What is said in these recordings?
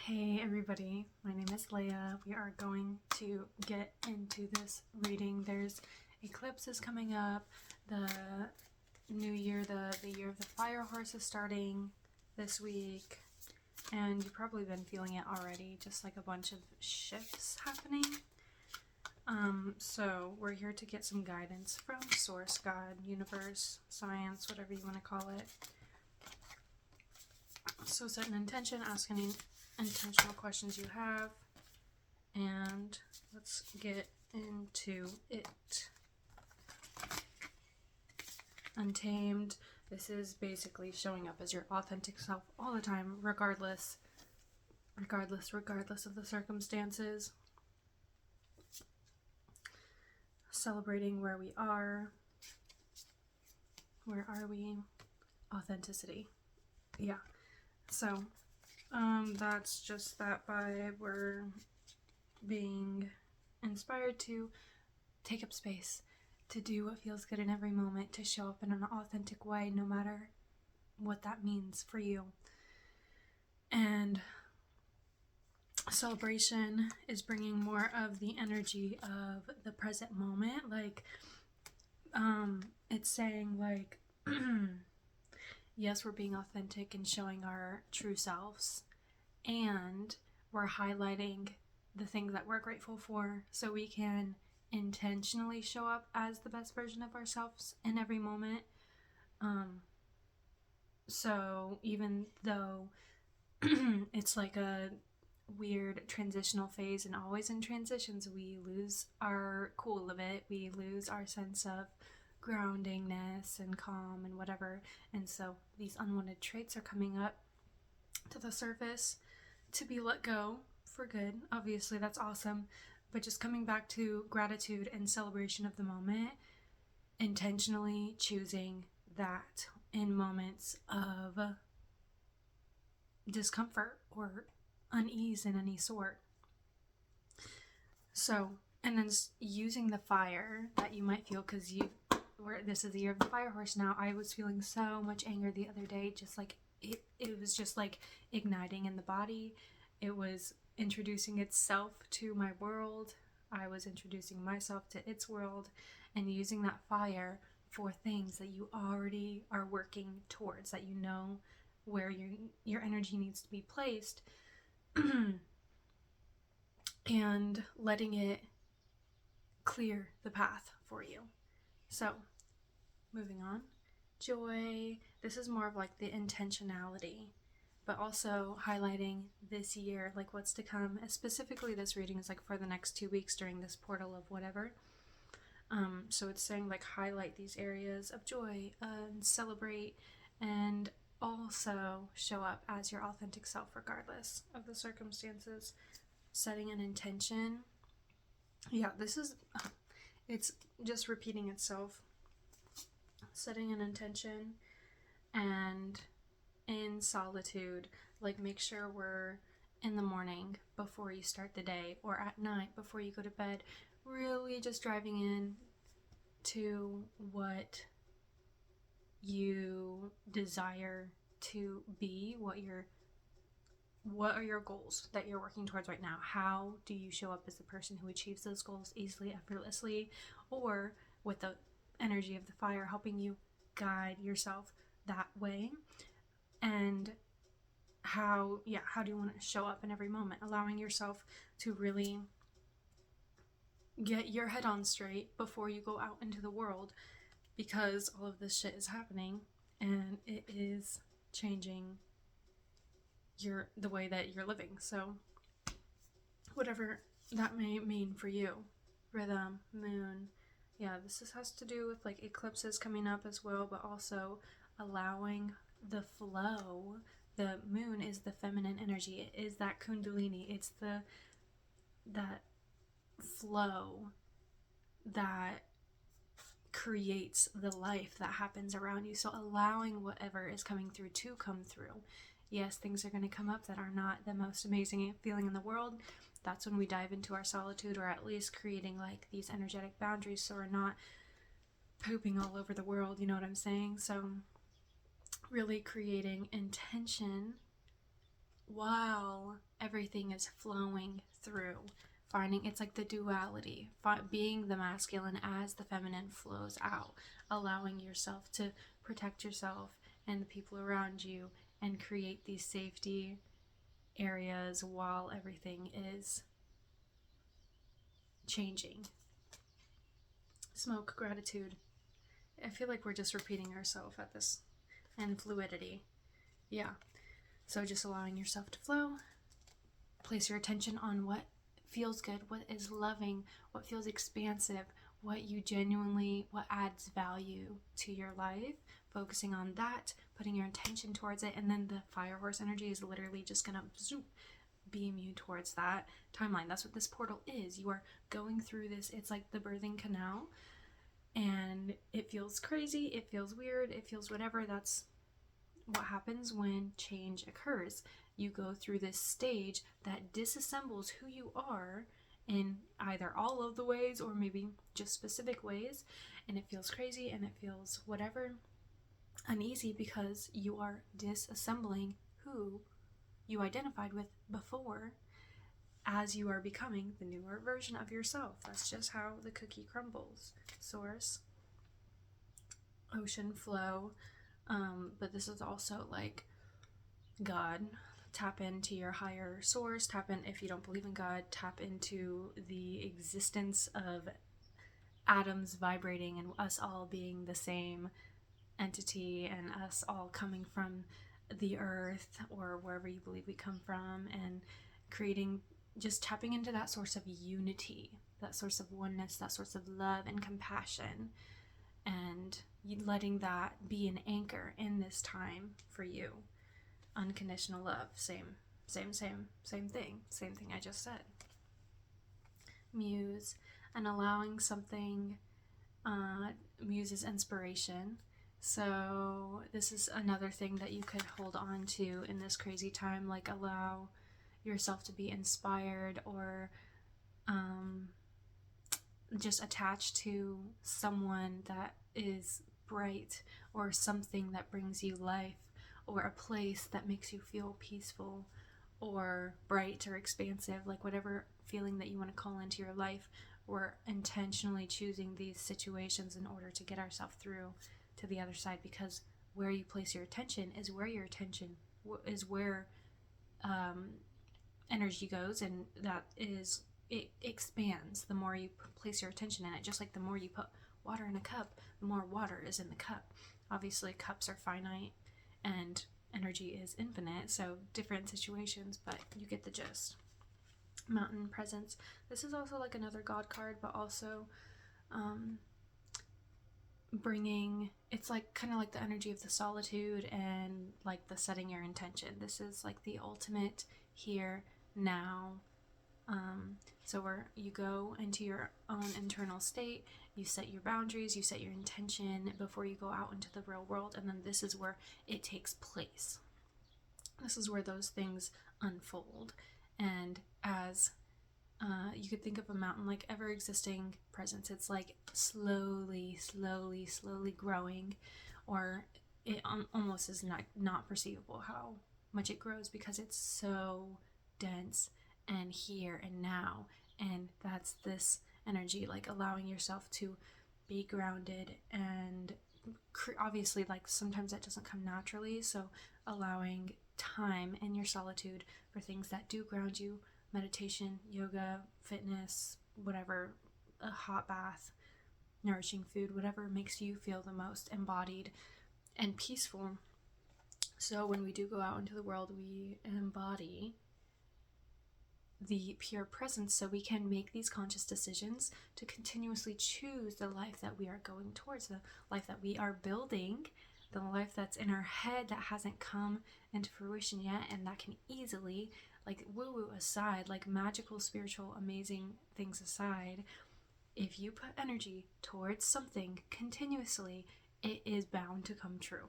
Hey everybody, my name is Leia. We are going to get into this reading. There's eclipses coming up. The new year, the year of the fire horse is starting this week. And you've probably been feeling it already, just like a bunch of shifts happening. So we're here to get some guidance from Source, God, Universe, Science, whatever you want to call it. So set an intention, ask any intentional questions you have, and let's get into it. Untamed. This is basically showing up as your authentic self all the time, regardless of the circumstances. Celebrating where we are. Where are we? Authenticity. Yeah. So, that's just that vibe. We're being inspired to take up space, to do what feels good in every moment, to show up in an authentic way, no matter what that means for you. And celebration is bringing more of the energy of the present moment. Like, it's saying, like, yes, we're being authentic and showing our true selves, and we're highlighting the things that we're grateful for so we can intentionally show up as the best version of ourselves in every moment. So even though it's like a weird transitional phase, and always in transitions we lose our cool of it, we lose our sense of groundingness and calm and whatever, and so these unwanted traits are coming up to the surface to be let go for good. Obviously that's awesome, but just coming back to gratitude and celebration of the moment, intentionally choosing that in moments of discomfort or unease in any sort. So, and then using the fire that you might feel, because this is the year of the fire horse now. I was feeling so much anger the other day, just like it was just like igniting in the body. It was introducing itself to my world. I was introducing myself to its world, and using that fire for things that you already are working towards, that you know where your energy needs to be placed, and letting it clear the path for you. So, moving on. Joy. This is more of like the intentionality, but also highlighting this year, like what's to come. Specifically, this reading is like for the next 2 weeks during this portal of whatever. So it's saying like highlight these areas of joy and celebrate, and also show up as your authentic self regardless of the circumstances. Setting an intention. Yeah, it's just repeating itself. Setting an intention, and in solitude, like make sure we're in the morning before you start the day, or at night before you go to bed, really just driving in to what you desire to be, what are your goals that you're working towards right now. How do you show up as the person who achieves those goals easily, effortlessly, or with the energy of the fire helping you guide yourself that way. And how do you want to show up in every moment, allowing yourself to really get your head on straight before you go out into the world, because all of this shit is happening and it is changing the way that you're living. So whatever that may mean for you. Rhythm, moon. Yeah, this has to do with like eclipses coming up as well, but also allowing the flow. The moon is the feminine energy. It is that kundalini. It's that flow that creates the life that happens around you. So allowing whatever is coming through to come through. Yes, things are going to come up that are not the most amazing feeling in the world. That's when we dive into our solitude, or at least creating like these energetic boundaries so we're not pooping all over the world, you know what I'm saying? So really creating intention while everything is flowing through. Finding it's like the duality, being the masculine as the feminine flows out, allowing yourself to protect yourself and the people around you and create these safety areas while everything is changing. Smoke, gratitude. I feel like we're just repeating ourselves at this. And fluidity. Yeah. So just allowing yourself to flow. Place your attention on what feels good, what is loving, what feels expansive, what adds value to your life. Focusing on that, putting your intention towards it, and then the fire horse energy is literally just gonna zoom, beam you towards that timeline. That's what this portal is. You are going through this. It's like the birthing canal, and it feels crazy, it feels weird, it feels whatever. That's what happens when change occurs. You go through this stage that disassembles who you are in either all of the ways or maybe just specific ways, and it feels crazy and it feels whatever, uneasy, because you are disassembling who you identified with before as you are becoming the newer version of yourself. That's just how the cookie crumbles. Source, ocean, flow, but this is also like God. Tap into your higher source. Tap in, if you don't believe in God, tap into the existence of atoms vibrating and us all being the same entity and us all coming from the earth or wherever you believe we come from, and creating, just tapping into that source of unity, that source of oneness, that source of love and compassion, and letting that be an anchor in this time for you. Unconditional love, same thing I just said. Muse, and allowing something, Muse's inspiration. So this is another thing that you could hold on to in this crazy time, like allow yourself to be inspired or just attached to someone that is bright, or something that brings you life, or a place that makes you feel peaceful or bright or expansive, like whatever feeling that you want to call into your life. We're intentionally choosing these situations in order to get ourselves through to the other side, because where you place your attention is where energy goes, and that is, it expands the more you place your attention in it. Just like the more you put water in a cup, the more water is in the cup. Obviously cups are finite and energy is infinite, so different situations, but you get the gist. Mountain presence. This is also like another God card, but also bringing, it's like kind of like the energy of the solitude and like the setting your intention. This is like the ultimate here now. So where you go into your own internal state, you set your boundaries, you set your intention before you go out into the real world, and then this is where it takes place. This is where those things unfold. And as you could think of a mountain like ever existing presence, it's like slowly growing, or it almost is not perceivable how much it grows, because it's so dense and here and now. And that's this energy, like allowing yourself to be grounded, and obviously like sometimes that doesn't come naturally, so allowing time in your solitude for things that do ground you. Meditation, yoga, fitness, whatever, a hot bath, nourishing food, whatever makes you feel the most embodied and peaceful. So when we do go out into the world, we embody the pure presence, so we can make these conscious decisions to continuously choose the life that we are going towards, the life that we are building, the life that's in our head that hasn't come into fruition yet, and that can easily, like woo-woo aside, like magical, spiritual, amazing things aside, if you put energy towards something continuously, it is bound to come true.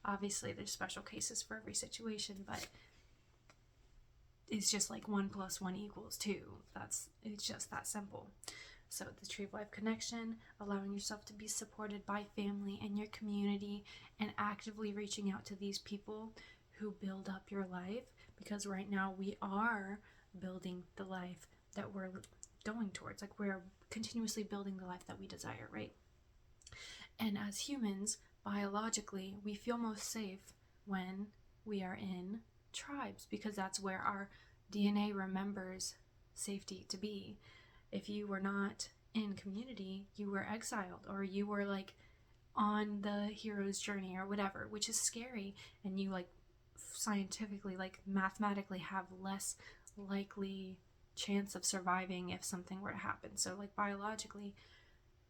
Obviously, there's special cases for every situation, but it's just like 1 + 1 = 2. It's just that simple. So the Tree of Life connection, allowing yourself to be supported by family and your community, and actively reaching out to these people who build up your life, because right now we are building the life that we're going towards. Like, we're continuously building the life that we desire, right? And as humans, biologically, we feel most safe when we are in tribes, because that's where our DNA remembers safety to be. If you were not in community, you were exiled, or you were like on the hero's journey or whatever, which is scary, and you like scientifically, like mathematically, have less likely chance of surviving if something were to happen. So like biologically,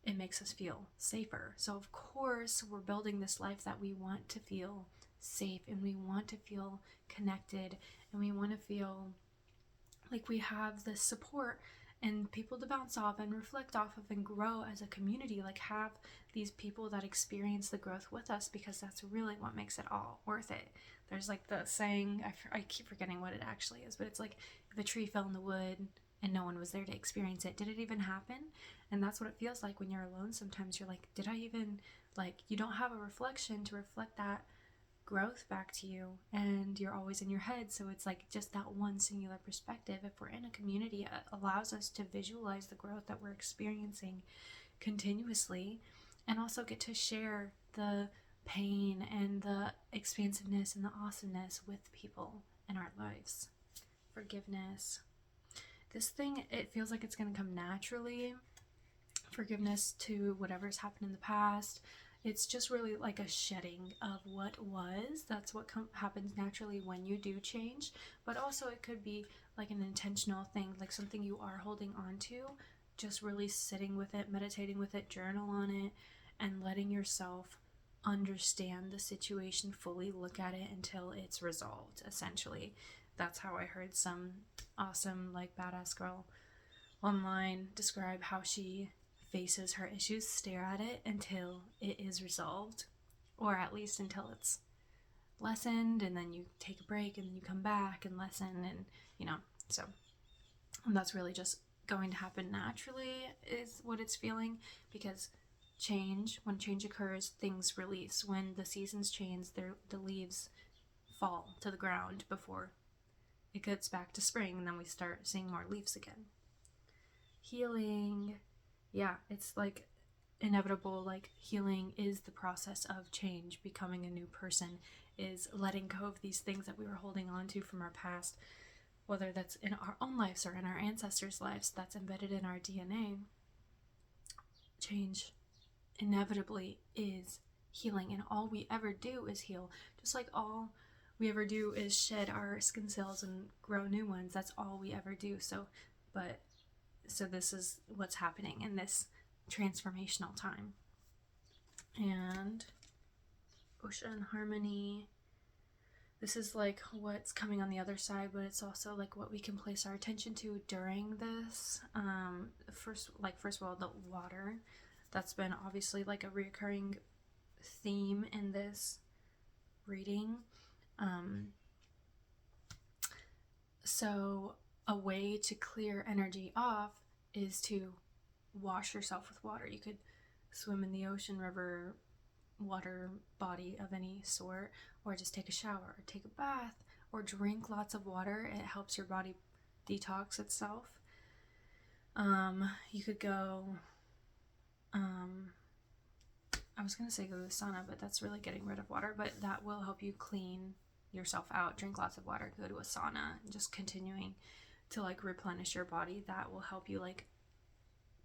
it makes us feel safer. So of course we're building this life that we want to feel safe, and we want to feel connected, and we want to feel like we have this support and people to bounce off and reflect off of and grow as a community, like have these people that experience the growth with us, because that's really what makes it all worth it. There's like the saying, I keep forgetting what it actually is, but it's like, if a tree fell in the wood and no one was there to experience it, did it even happen? And that's what it feels like when you're alone. Sometimes you're like, did I even, like, you don't have a reflection to reflect that growth back to you, and you're always in your head. So it's like just that one singular perspective. If we're in a community, it allows us to visualize the growth that we're experiencing continuously, and also get to share the pain and the expansiveness and the awesomeness with people in our lives. Forgiveness. This thing, it feels like it's going to come naturally. Forgiveness to whatever's happened in the past. It's just really like a shedding of what was. That's what happens naturally when you do change. But also it could be like an intentional thing, like something you are holding on to. Just really sitting with it, meditating with it, journal on it, and letting yourself understand the situation fully, look at it until it's resolved, essentially. That's how I heard some awesome, like, badass girl online describe how she faces her issues. Stare at it until it is resolved, or at least until it's lessened, and then you take a break and then you come back and lessen, and so that's really just going to happen naturally, is what it's feeling, because when change occurs, things release. When the seasons change, the leaves fall to the ground before it gets back to spring, and then we start seeing more leaves again. Healing. Yeah, it's like inevitable. Like, healing is the process of change. Becoming a new person is letting go of these things that we were holding on to from our past, whether that's in our own lives or in our ancestors' lives, that's embedded in our DNA. Change inevitably is healing, and all we ever do is heal. Just like all we ever do is shed our skin cells and grow new ones. That's all we ever do. So this is what's happening in this transformational time. And ocean harmony. This is like what's coming on the other side, but it's also like what we can place our attention to during this. First of all, the water. That's been obviously like a reoccurring theme in this reading. So a way to clear energy off is to wash yourself with water. You could swim in the ocean, river, water body of any sort, or just take a shower, or take a bath, or drink lots of water. It helps your body detox itself. You could go, I was going to say go to the sauna, but that's really getting rid of water, but that will help you clean yourself out. Drink lots of water, go to a sauna, and just continuing to like replenish your body. That will help you like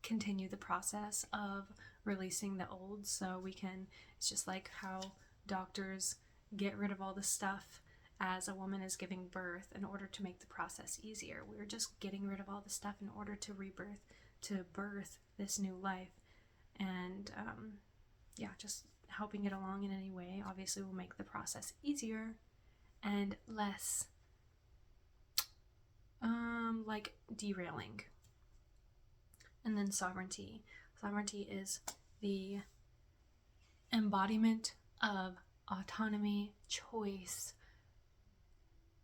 continue the process of releasing the old. So it's just like how doctors get rid of all the stuff as a woman is giving birth in order to make the process easier. We're just getting rid of all the stuff in order to birth this new life. And just helping it along in any way obviously will make the process easier and less like derailing. And then sovereignty. Sovereignty is the embodiment of autonomy, choice,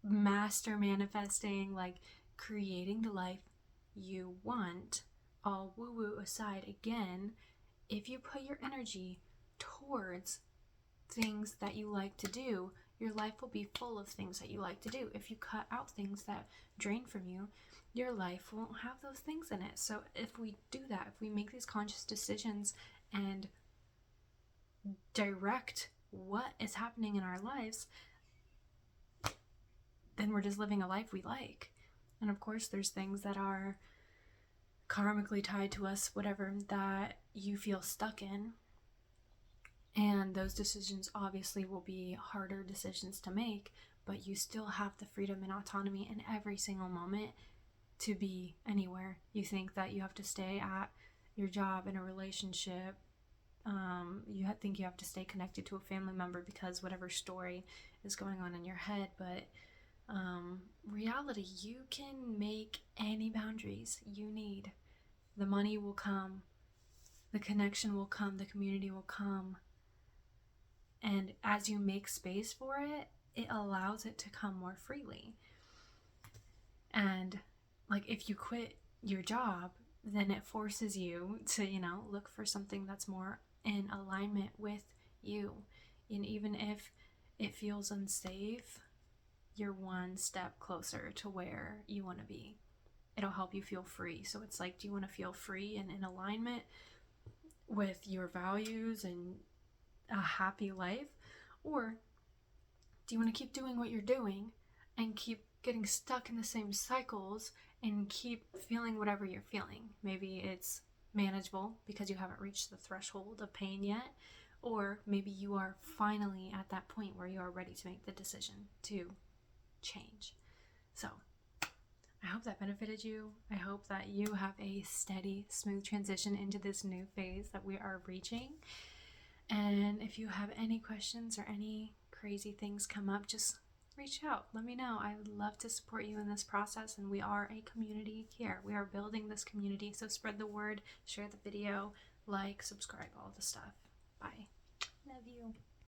master manifesting, like creating the life you want. All woo-woo aside, again, if you put your energy towards things that you like to do, your life will be full of things that you like to do. If you cut out things that drain from you, your life won't have those things in it. So if we do that, if we make these conscious decisions and direct what is happening in our lives, then we're just living a life we like. And of course, there's things that are karmically tied to us, whatever, that you feel stuck in. And those decisions obviously will be harder decisions to make, but you still have the freedom and autonomy in every single moment to be anywhere. You think that you have to stay at your job, in a relationship, you think you have to stay connected to a family member because whatever story is going on in your head, but reality, you can make any boundaries you need. The money will come, the connection will come, the community will come, and as you make space for it, it allows it to come more freely. And like, if you quit your job, then it forces you to, look for something that's more in alignment with you. And even if it feels unsafe, you're one step closer to where you want to be. It'll help you feel free. So it's like, do you want to feel free and in alignment with your values and a happy life? Or do you want to keep doing what you're doing and keep getting stuck in the same cycles and keep feeling whatever you're feeling? Maybe it's manageable because you haven't reached the threshold of pain yet, or maybe you are finally at that point where you are ready to make the decision to change. So I hope that benefited you. I hope that you have a steady, smooth transition into this new phase that we are reaching. And if you have any questions or any crazy things come up, just reach out. Let me know. I would love to support you in this process, and we are a community here. We are building this community, so spread the word, share the video, like, subscribe, all the stuff. Bye. Love you.